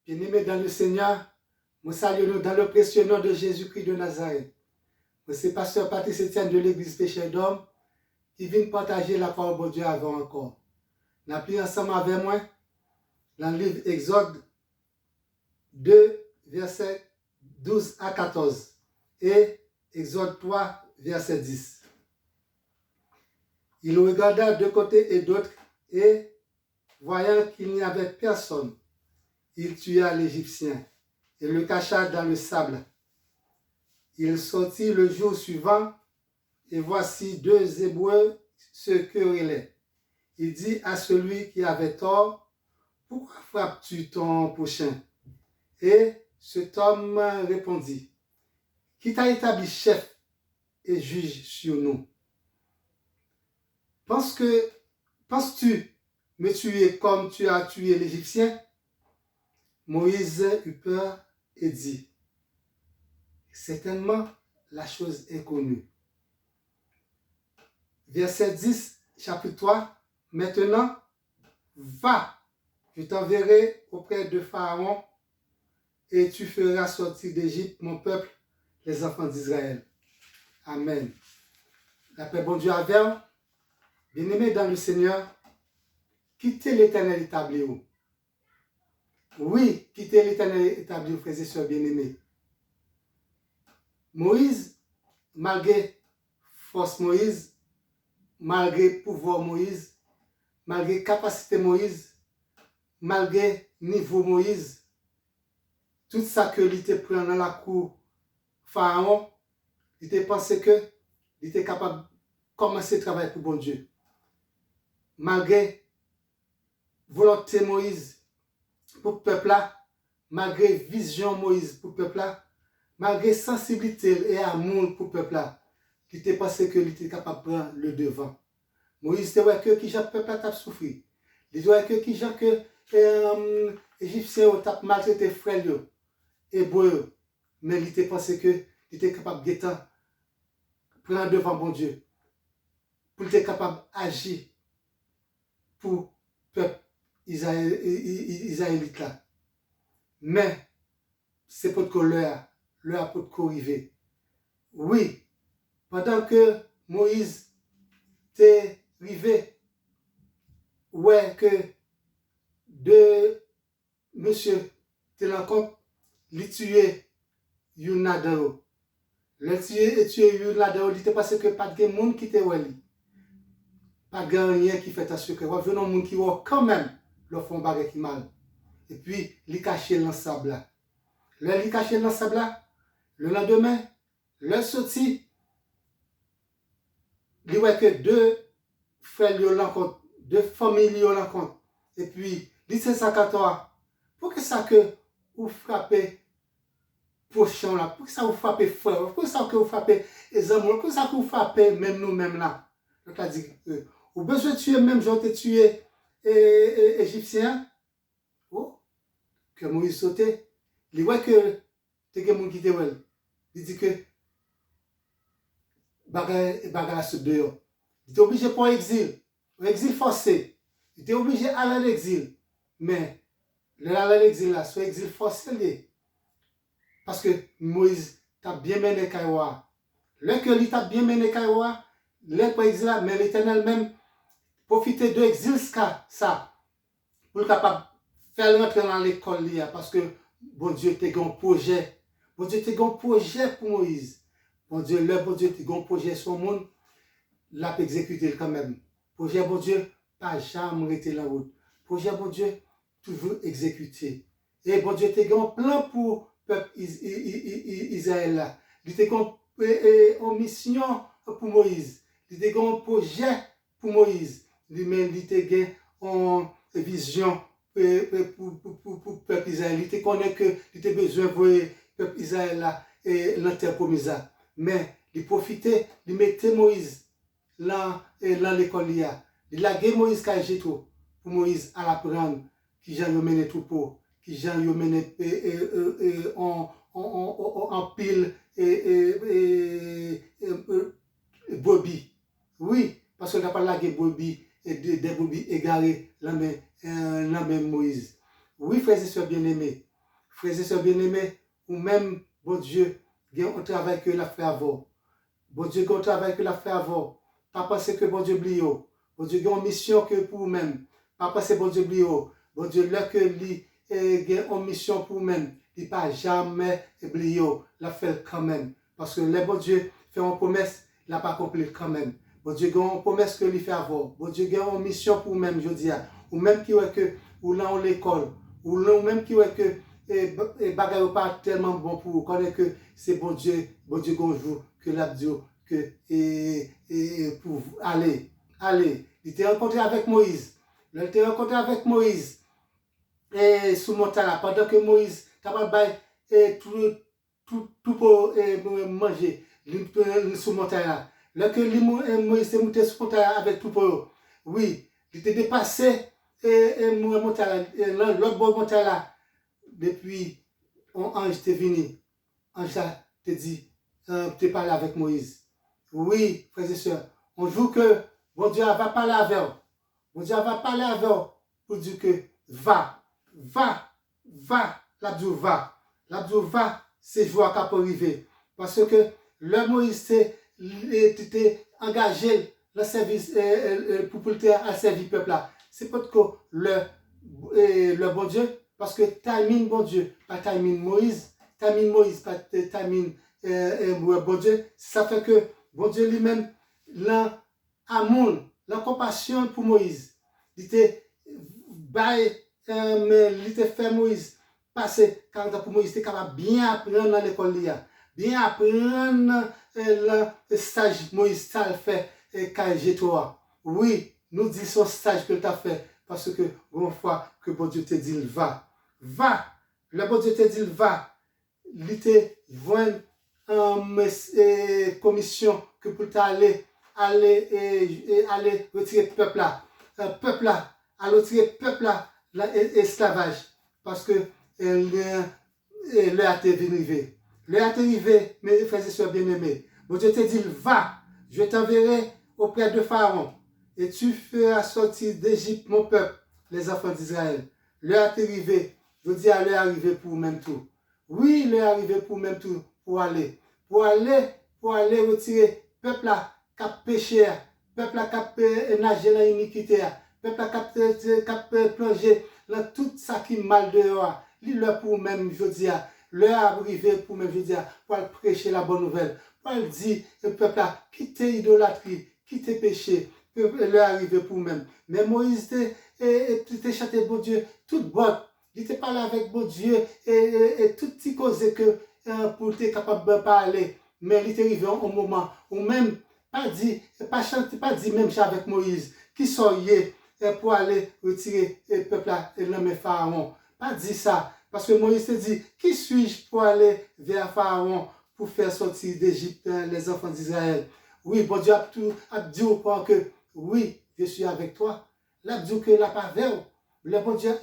Bien-aimés dans le Seigneur, nous saluons dans le précieux nom de Jésus-Christ de Nazareth. C'est pasteur Patrice Etienne de l'église Péché d'Homme qui vient partager la parole de Dieu avant encore. Nous appelons ensemble avec moi dans le livre Exode 2, versets 12 à 14 et Exode 3, verset 10. Il regarda de côté et d'autre et, voyant qu'il n'y avait personne, il tua l'Égyptien et le cacha dans le sable. Il sortit le jour suivant, et voici deux Hébreux se querellaient. Il dit à celui qui avait tort, « Pourquoi frappes-tu ton prochain ?» Et cet homme répondit, « Qui t'a établi chef et juge sur nous? Penses-tu me tuer comme tu as tué l'Égyptien ?» Moïse eut peur et dit, « Certainement, la chose est connue. » Verset 10, chapitre 3. « Maintenant, va, je t'enverrai auprès de Pharaon, et tu feras sortir d'Égypte mon peuple, les enfants d'Israël. » Amen. La paix, bon Dieu, avec vous. Bien-aimés dans le Seigneur, quittez l'Éternel établi. Oui, quittez l'Éternel établi, frères et sœurs bien-aimés. Moïse, malgré force Moïse, malgré pouvoir Moïse, malgré capacité Moïse, malgré niveau Moïse, tout ça que il était pris dans la cour Pharaon, il était pensé que il était capable de commencer à travailler pour bon Dieu. Malgré volonté Moïse pour le peuple là, malgré vision Moïse pour le peuple là, malgré sensibilité et amour pour le peuple là, il était pensé que il était capable de prendre le devant. Moïse était ouais que qui le peuple a souffert. Il disait que qui que Égyptiens ont maltraité frères hébreux, mais il était pensé que il était capable de prendre devant bon Dieu, pour être capable d'agir pour le peuple israélite là. Mais c'est pour que l'heure pour arriver. Oui, pendant que Moïse t'est arrivé, ouais que deux monsieur te rencontre, il tué Yunadao. Le tué Yunadao, il était passé que pas de monde qui te ouais. Pas de rien qui fait attention que va venir un monde qui va quand même leur font bagarre qui mal. Et puis il caché dans le sable là. Il caché dans le sable là. Le lendemain, le sorti, il voit que deux frères le rencontrent, deux familles le rencontrent. Et puis il dit ça à toi. Pour que ça que vous frappez prochain là, pour que ça vous frappez frère, pour que ça que vous frappez les amours, pour que ça que vous frappez même nous-mêmes là. Donc il a dit ou besoin de tuer même j'en ai tué Égyptien. Oh, que Moïse sautait. Il voit que t'es quelqu'un qui te voit. Il dit que bagarre se dehors. Il était obligé pour exil forcé. Il était obligé d'aller à l'exil. Mais aller à l'exil là, soit exil forcé. Parce que Moïse t'a bien mené Kaïwa. Là que lui t'a bien mené Kaïwa, là pour exil là, mais l'Éternel même profiter de l'exil ça pour capable faire rentrer dans l'école là parce que bon Dieu t'a un projet. Bon Dieu t'a un projet pour Moïse. Bon Dieu, bon Dieu t'a un projet sur le monde, l'a exécuté quand même. Projet bon Dieu pas jamais arrêté la route. Projet bon Dieu toujours exécuté. Et bon Dieu t'a un plan pour peuple Israël là. Il était en mission pour Moïse. Il était un projet pour Moïse. Il était en vision pour le peuple Israël. Il connaît que il était besoin de voir le peuple Israël là et l'enterre promise. Mais il profitait, il mettait Moïse dans l'école. Il a gagné Moïse quand il pour Moïse à l'apprendre qui j'ai mené troupeau. Qui j'ai mené en pile brebis. Oui, parce qu'on n'a pas lagué brebis et des brebis égarées dans même Moïse. Oui, frères et sœurs bien-aimés, frères et sœurs bien-aimés, ou même, bon Dieu, il y a un travail que la fait avant. Bon Dieu, il y a un travail que la fait avant. Pas penser que bon Dieu oublie. Bon Dieu, il y a une mission que pour vous-même. Pas penser bon Dieu oublie. Bon Dieu, là que lui, il y a une mission pour vous-même. Il ne pas jamais oublié. La fait quand même. Parce que le bon Dieu fait une promesse, il n'a pas accompli quand même. Bon Dieu, il y a une promesse que lui fait avoir. Bon Dieu, il y a une mission pour vous-même, je dis. Ou même qui est que, ou là, on l'école. Ou là, même qui est que, et bagaille pas tellement bon pour vous. Connaître que c'est bon Dieu, bonjour, que l'abdio, que, pour aller. Il était rencontré avec Moïse. Il était rencontré avec Moïse. Et sous montagne, pendant que Moïse, capable de tout pour manger, sous montagne là. Là que Moïse était monté sous montagne avec tout pour oui, il était dépassé montagne, l'autre bord montagne là. Depuis, un ange t'est venu. Ange te dit, te parler avec Moïse. Oui, frères et sœurs, on joue que bon Dieu va parler avec vous. Bon Dieu va parler avec vous pour dire que va, l'abdou va. L'abdou va, c'est joie qui peut arriver. Parce que le Moïse était engagé le service pour à servir le peuple là. C'est pas que le bon Dieu, parce que timing bon Dieu, pas timing Moïse, pas timing bon Dieu, ça fait que bon Dieu lui-même, l'amour, la compassion pour Moïse, il était il était fait Moïse passer 40 ans pour Moïse, il était capable de bien apprendre dans l'école, bien apprendre le stage Moïse, ça le fait, KG3. Oui, nous disons son stage que tu as fait, parce que une fois que bon Dieu te dit, va. Le bon Dieu te dit, va. Il te voit une commission que pour aller retirer le peuple là. À retirer le peuple là, l'esclavage. Parce que l'heure est arrivée. L'heure est arrivée, mes frères et sœurs bien-aimés. Bon Dieu te dit, va, je t'enverrai auprès de Pharaon. Et tu feras sortir d'Égypte mon peuple, les enfants d'Israël. L'heure est arrivée. Je dis à l'heure est arrivée pour même tout. Oui, l'heure est arrivée pour même tout, pour aller retirer peuple là qui a péché, peuple là qui a nagé dans l'iniquité, peuple là qui a plongé dans tout ça qui est mal dehors. L'heure pour même, je dis, l'heure est arrivée pour même, je dis, pour prêcher la bonne nouvelle. Pour dire, le peuple là, quittez l'idolâtrie, quittez péché. L'heure est arrivée pour même. Mais Moïse était chanté bon Dieu, toute bonne. Il était parlé avec bon Dieu et tout petit cause que pour être capable de parler. Mais il est arrivé au moment où même, pas dit même avec Moïse, qui soyez pour aller retirer le peuple et l'homme Pharaon. Pas dit ça. Parce que Moïse te dit, qui suis-je pour aller vers Pharaon pour faire sortir d'Égypte les enfants d'Israël? Oui, bon Dieu a dit au point que, oui, je suis avec toi. Là, Dieu que la pas vers le bon Dieu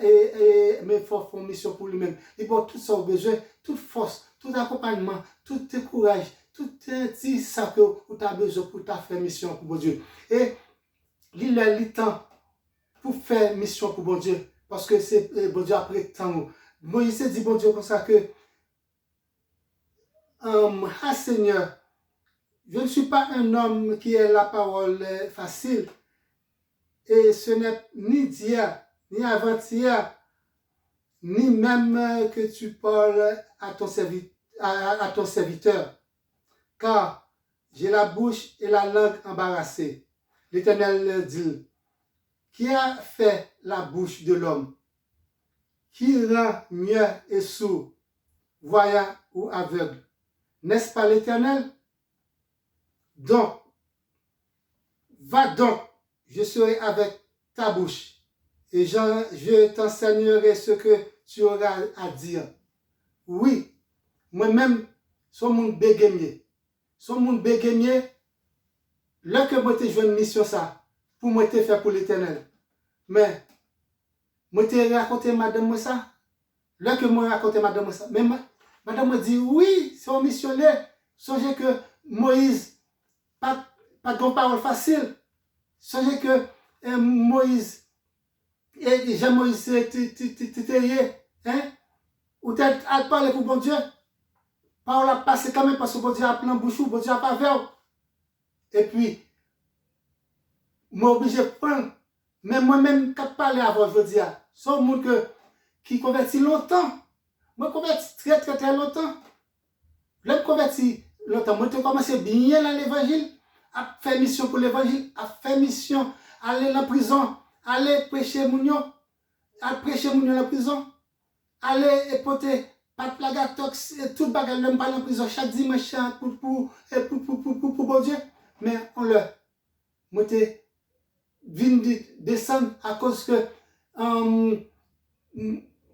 mais fort font mission pour lui-même. Il porte tout son besoin, toute force, tout accompagnement, tout courage, tout ça que tu as besoin pour ta faire mission pour bon Dieu. Et il a le temps pour faire mission pour bon Dieu. Parce que c'est bon Dieu après temps. Moïse dit bon Dieu comme ça que Seigneur, je ne suis pas un homme qui a la parole facile. Et ce n'est ni d'hier, ni avant-hier, ni même que tu parles à ton serviteur. Car j'ai la bouche et la langue embarrassées. L'Éternel dit, qui a fait la bouche de l'homme? Qui rend mieux et sourd, voyant ou aveugle? N'est-ce pas l'Éternel? Donc, va donc, je serai avec ta bouche, et je t'enseignerai ce que tu auras à dire. Oui, moi-même, son monde bégemier. Son monde bégemier, là que moi te joué une mission ça, pour moi te faire pour l'Éternel. Mais, moi te raconté madame moi ça, là que moi raconté madame moi ça. Mais madame me dit, oui, c'est un missionnaire. Songez que Moïse, pas de parole facile. Songez que Moïse, et Jean-Moïse, hein? ou t'es à parler pour bon Dieu, parole a passé quand même parce que bon Dieu a plein bouche, bon Dieu a pas fait. Et puis, moi obligé de prendre, mais moi-même, quand je parle avant, je veux dire, c'est un monde qui convertit longtemps. Moi, converti très longtemps. Je me converti longtemps. Moi, j'ai commencé bien dans l'évangile, à faire mission pour l'évangile, à faire mission, aller dans la prison, aller prêcher Mounio, à prêcher Mounio dans la prison, aller porter pas de plague à tox, et tout bagage, même pas dans la prison, chaque dimanche pour bon Dieu. Mais on le, moi, vient descendre à cause que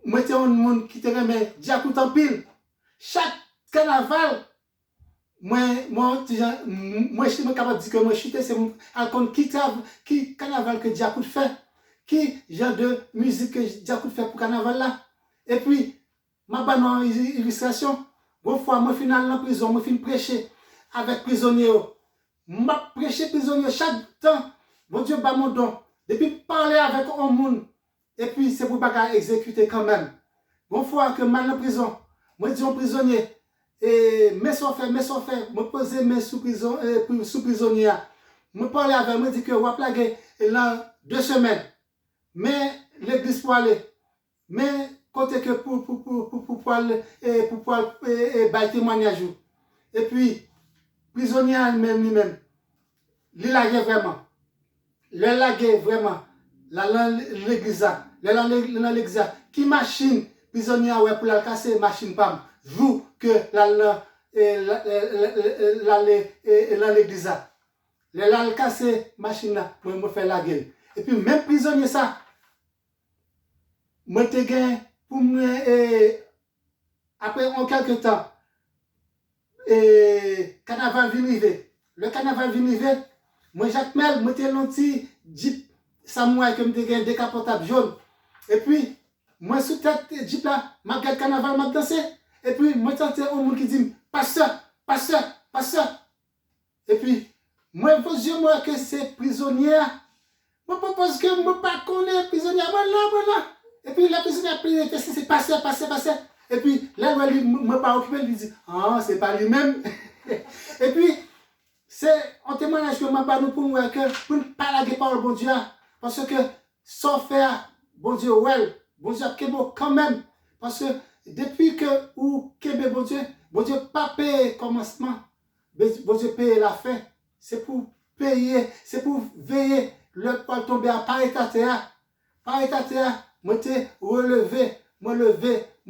moi j'étais un monde qui te remet Diakout en pile. Chaque carnaval, moi je suis capable de dire que moi chute c'est à compte qui carnaval que Diakout fait, qui genre de musique que Diakout fait pour carnaval là. Et puis ma bonne illustration, une fois moi final en prison, moi fin prêcher avec prisonniers. M'a prêché prisonnier chaque temps. Bon Dieu, bah mon don. Depuis parler avec un monde. Et puis c'est pour pas exécuter quand même. Bon fois que mal en prison, moi dis un prisonnier. Et mais sans faire, me poser mes sous prison, sous prisonnier. Me parler avec, me dit que on va plaguer là 2 semaines. Mais l'église pour aller. Mais côté que pour aller témoignage. Et puis prisonnier lui-même. Il lagué vraiment. Le lagué vraiment. L'église. L'église. Qui machine prisonnier ouais pour la casser machine pam. Joue que l'église. La casser machine là pour me faire la gueule. Et puis même prisonnier ça. Moi te gain pour me après en quelque temps carnaval vient arriver. Le carnaval vient arriver. Moi, Jacques Mel, moi, t'es l'anti Jeep Samouraï que me dégaine décapotable jaune. Et puis, moi, sous tête Jeep là, ma garde carnaval, m'a dansé. Et puis, moi, t'es un monde qui dit, pasteur. Et puis, moi, je moi que c'est prisonnier. Moi, propose que moi, pas connaître prisonnier, voilà. Et puis, la prisonnière, c'est pasteur. Et puis, là, moi, pas occupé, il dit, ah, c'est pas lui-même. Et puis, c'est un témoignage que m'a nous pour moi que pour ne pas la par le bon Dieu parce que sans faire bon Dieu bon Dieu quand même parce que depuis que ou Kébé bon Dieu pas payer commencement bon Dieu payer la fin c'est pour payer c'est pour veiller le poil tomber à par état terre moi te relevé moi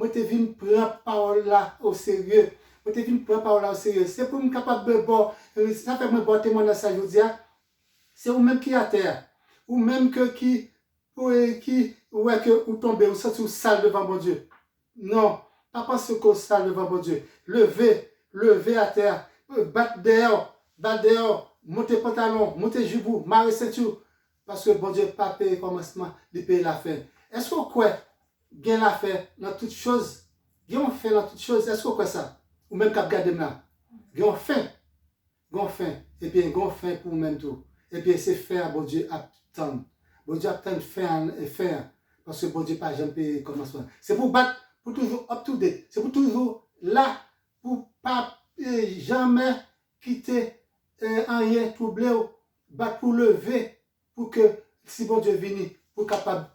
te vinn prendre parole là au sérieux. Moi, je viens prendre parole au sérieux. C'est pour me capable de boire. Ça fait me boire témoignage ça, je dis. C'est vous-même qui à terre. Ou même que que vous tombez, vous sentez sale devant mon Dieu. Non, pas parce que sale devant mon Dieu. Levez à terre. Battre dehors. Montez pantalon, montez jubou, marrer ceinture. Parce que bon Dieu pas payé commencement, il paye la fin. Est-ce que vous croyez qu'il y a la fin dans toutes choses? Il y a fait dans toutes choses. Est-ce que vous croyez ça? Ou même cap garder là. Gon fin. Et puis gon fin pour même tout. Et puis c'est faire bon Dieu attendre. Bon Dieu attend faire parce que bon Dieu pas jamais payer commencement. C'est pour battre pour toujours up to date. C'est pour toujours là pour pas jamais quitter un rien troublé battre pour lever pour que si bon Dieu vienne pour capable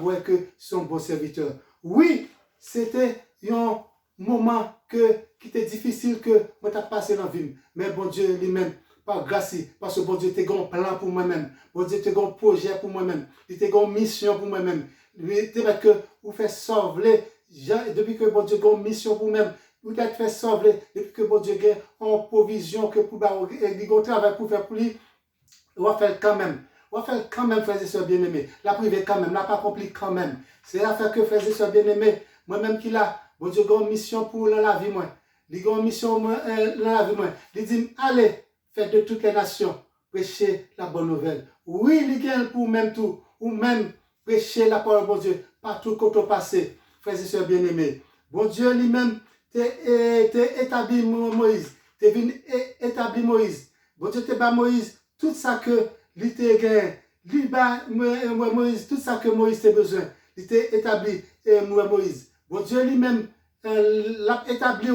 voir que son bon serviteur. Oui, c'était un moment qui était difficile que moi t'ai passé dans la vie. Mais bon Dieu lui-même, par grâce, parce que bon Dieu t'a un plan pour moi-même. Bon Dieu t'a un projet pour moi-même. Il t'a une mission pour moi-même. Il t'a que vous fait sauver. Depuis que bon Dieu a une mission pour moi-même. Vous t'a fait sauver. Depuis que bon Dieu a une provision que pour un travail pour faire pour lui. On va faire quand même. On va faire quand même, frères et sœurs bien-aimés. La privée quand même. La pas accompli quand même. C'est l'affaire que frères et sœurs bien-aimés. Moi-même qui l'a. Bon Dieu a une mission pour la vie, moi. Il a une mission dans la vie, moi. Il dit, allez, faites de toutes les nations, prêchez la bonne nouvelle. Oui, il a pour même tout, ou même prêcher la parole de bon Dieu, partout quand on passe, frères et sœurs bien-aimés. Bon Dieu lui-même, t'es établi Moïse, t'es venu établir Moïse. Bon Dieu t'es bas Moïse, tout ça que il t'a gagné, Moïse, tout ça que Moïse t'a besoin, il t'a établi Moïse. Bon Dieu lui-même l'a établi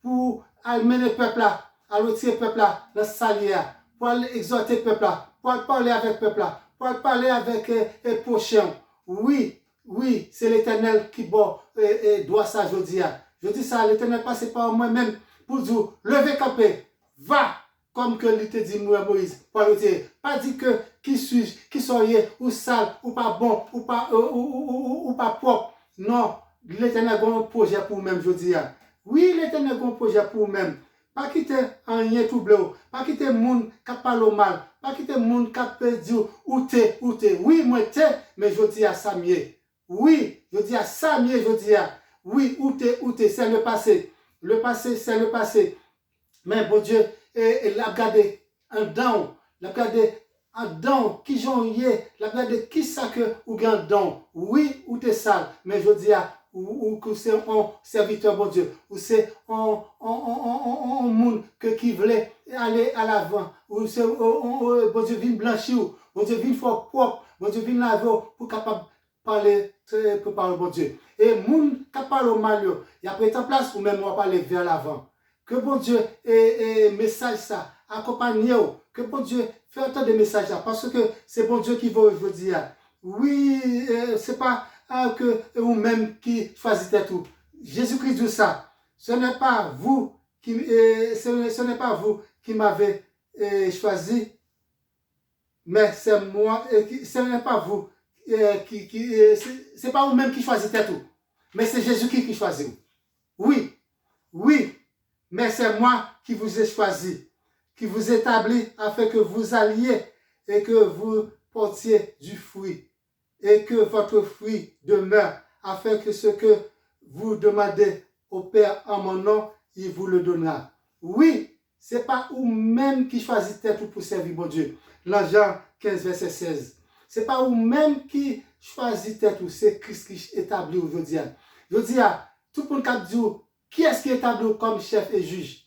pour mener le peuple là, à retirer le peuple là, dans salière, pour aller exhorter le peuple là, pour aller parler avec le peuple là, pour aller parler avec le prochain. Oui, oui, c'est l'Éternel qui doit ça, je dis. Je dis ça, l'Éternel passe par moi-même pour dire, levez camper, va, comme que il te dit Moïse, pour le dire. Pas dit que qui suis-je, qui soyez, ou sale, ou pas bon, ou pas propre. Non, l'Éternel a un projet pour vous-même, je dis. Oui, l'Éternel a un projet pour vous-même. Pas quitter un rien tout bleu, pas quitter monde qui parle mal, pas quitter monde qui dit où t'es. Oui, moi t'es, mais je dis à ça mieux. Oui, je dis à ça mieux, je dis à oui, où t'es, c'est le passé. Le passé, c'est le passé. Mais bon Dieu, il a gardé un don, il a gardé un don qui j'en y est, il a gardé qui ça que ou un don. Oui, ou t'es sale, mais je dis à ou que c'est un serviteur, bon Dieu, ou c'est un monde qui voulait aller à l'avant, ou c'est bon Dieu vient blanchir, bon Dieu vient fort propre, bon Dieu vient laver pour capable parler pour parler bon Dieu. Et monde qui parle au mal, il y a pris en place ou même on va parler vers l'avant. Que bon Dieu et message ça accompagne que bon Dieu fait entendre des messages là parce que c'est bon Dieu qui va vous dire. Oui, c'est pas que vous-même qui choisissez tout. Jésus-Christ dit ça. Ce n'est pas vous ce n'est pas vous qui m'avez choisi, mais c'est moi. Ce n'est pas vous c'est pas vous-même qui choisissez tout, mais c'est Jésus-Christ qui choisit. Oui, oui, mais c'est moi qui vous ai choisi, qui vous établis afin que vous alliez et que vous portiez du fruit et que votre fruit demeure afin que ce que vous demandez au Père en mon nom, il vous le donnera. Oui, c'est pas vous-même qui choisissez tout pour servir mon Dieu. Dans Jean 15, verset 16. C'est pas vous-même qui choisissez tout, c'est Christ qui établit aujourd'hui. Je dis à tout le monde qui dit qui est-ce qui est établi comme chef et juge?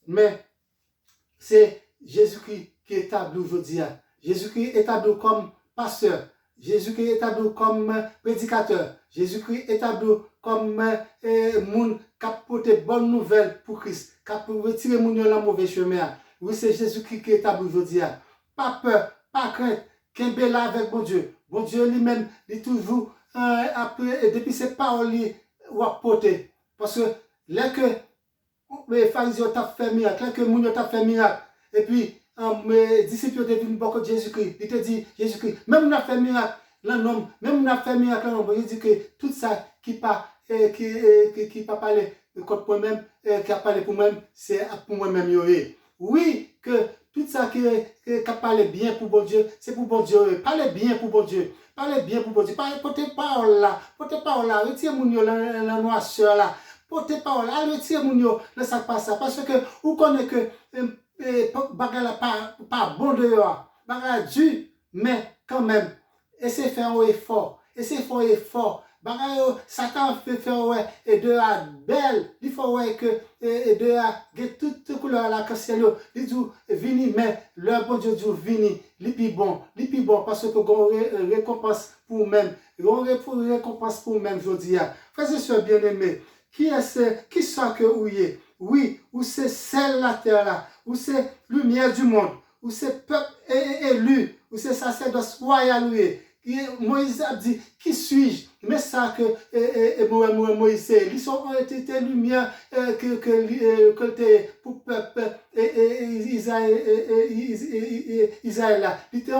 Mais c'est Jésus-Christ qui est établi aujourd'hui. Jésus-Christ est établi comme pasteur. Jésus-Christ est établi comme prédicateur. Jésus-Christ est établi comme monde qui apporte bonne nouvelle pour Christ, qui a retirer mon dans le mauvais chemin. Oui, c'est Jésus-Christ qui est établi aujourd'hui. Pas peur, pas crainte, qu'un bel avec bon Dieu. Bon Dieu lui-même, il est toujours après, depuis ses paroles, il a porté. Parce que là que les pharisiens ont fait miracle, là que les gens ont fait miracle, et puis mes disciples ont devenu beaucoup de Jésus-Christ. Il te dit, Jésus-Christ, même on a fait miracle, l'homme, même on a fait miracle, l'homme, il dit que tout ça qui pas parlé contre moi-même, qui a parlé pour moi-même, c'est pour moi-même. Oui, que tout ça qui a parlé bien pour bon Dieu, c'est pour bon Dieu. Parlez bien pour bon Dieu. Parlez bien pour bon Dieu. Portez parole là. Portez parole là. Retirez mon la noirceur là. Portez parole là. Retirez mon là ça passe ça. Parce que vous connaissez que bagarre là pas bon dehors. Bagarre dur, mais quand même, essayez de faire un effort. Essayez de faire un effort. Bagayo, Satan fait faire ouais et de la belle, il faut ouais que et de la toute couleur la cancel il dit vini mais le bon Dieu dit vini li bon parce que gon récompense pour même gon récompense pour même jodi a frères et sœurs bien-aimés qui ça que ou est oui ou c'est celle la terre là ou c'est lumière du monde ou c'est peuple élu ou c'est sacerdoce royal Moïse a dit qui suis-je mais ça que Moïse ils sont été lumière que pour peuple Israël là il était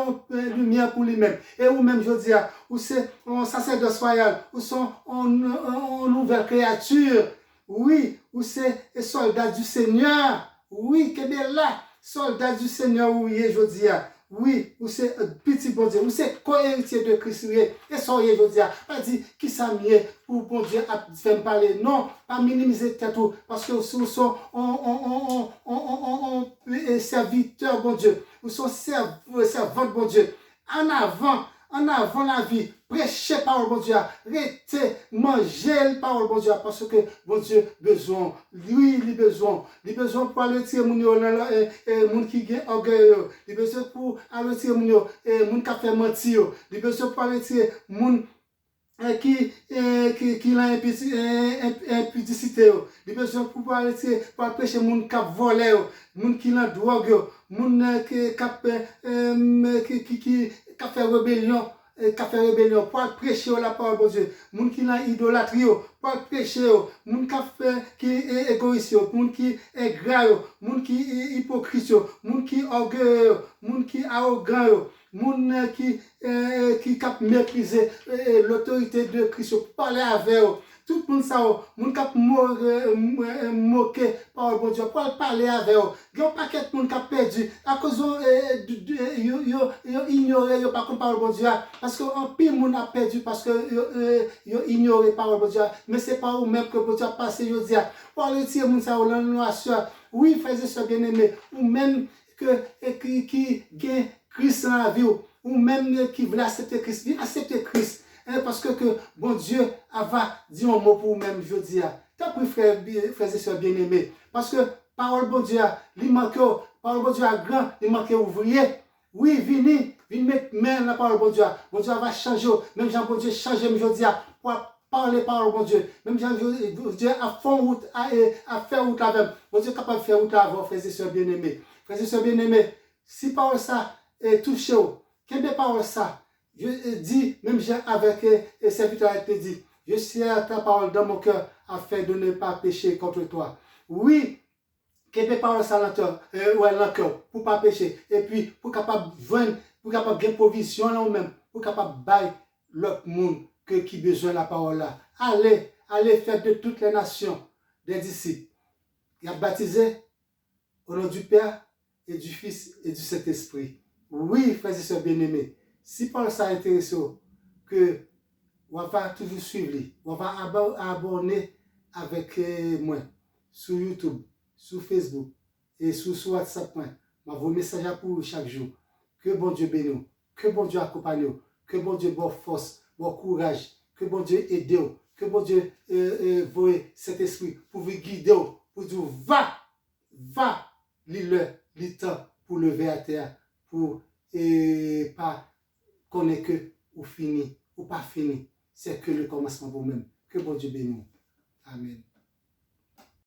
lumière pour lui-même et ou même je dis ou c'est un sacerdoce royal ou sont en nouvelle créature oui ou c'est soldat du Seigneur oui que bien là soldat du Seigneur oui je dis oui, ou c'est petit bon Dieu, ou c'est co-héritier de Christ, et soyez, je dis, pas dire qui ça mieux pour bon Dieu à faire parler, non, pas minimiser tout, parce que nous sommes serviteurs, bon Dieu, nous sommes servants, bon Dieu, en avant la vie, prêchez parole, bon Dieu, restez, mangez parole, bon Dieu, parce que, bon Dieu, besoin, lui, il a besoin pour aller tirer mon qui est orgueil, il a besoin pour aller tirer mon qui a fait mentir, il a besoin pour aller tirer mon qui l'a impudicité, les besoin pour prêcher moun k'ap volé, moun qui l'a drogue, moun qui k'ap fait rébellion, pour prêcher la parole de Dieu, moun qui l'a idolâtrie, pour prêcher, moun qui est égoïste, moun qui est gras, moun qui est hypocrite, moun qui est orgueilleux, moun qui est arrogant, moun qui cap mépriser l'autorité de Christ, parler avec eux. Tout le monde ça, moun cap moquer par bon Dieu, pour parler avec eux. Il y a un paquet de monde qui a perdu à cause de ignorer yo pas parole bon Dieu, parce que un pile monde a perdu parce que yo ignoré parole bon Dieu, mais c'est pas ou même que bon Dieu passer yo dire pour retirer moun ça dans noirceur. Oui, frères et sœurs bien-aimés, ou même qui gagne Christ dans la vie, ou même qui veut accepter Christ, viens accepter Christ. Parce que bon Dieu va dire un mot pour vous-même, je dis. T'as pris frères et sœurs bien-aimés. Parce que parole bon Dieu, il manque, parole bon Dieu grand, il manque ouvrier. Oui, venez mettre main dans la parole bon Dieu. Bon Dieu va changer. Même Jean bon Dieu change, je dis, pour parler parole bon Dieu. Même Jean bon Dieu a fait route, à faire route avec. Bon Dieu est capable de faire route avec vous, frères et sœurs bien-aimés. Frères et sœurs bien-aimés, si parole ça est touché, quelle est parole ça? Je dis, même avec les serviteurs, te dit, je serre ta parole dans mon cœur afin de ne pas pécher contre toi. Oui, quelle est parole ça dans le cœur pour ne pas pécher. Et puis, pour capable joindre, pour capable gagner provision là même, pour capable bailler l'autre monde qui a besoin de la parole là. Allez faire de toutes les nations des disciples. Il a baptisé au nom du Père et du Fils et du Saint-Esprit. Oui, frères et sœurs bien-aimés, si Paul ça intéresse, que on va toujours suivre, on va abonner avec moi sur YouTube, sur Facebook et sur WhatsApp. Je vous message pour chaque jour. Que bon Dieu bénisse, que bon Dieu accompagne, que bon Dieu bonne force, bon courage, que bon Dieu aide, que bon Dieu voie cet esprit pour vous guider, pour dire va, le temps pour lever à terre, pour pas connaître que ou fini ou pas fini. C'est que le commencement pour vous-même. Que bon Dieu bénisse. Amen.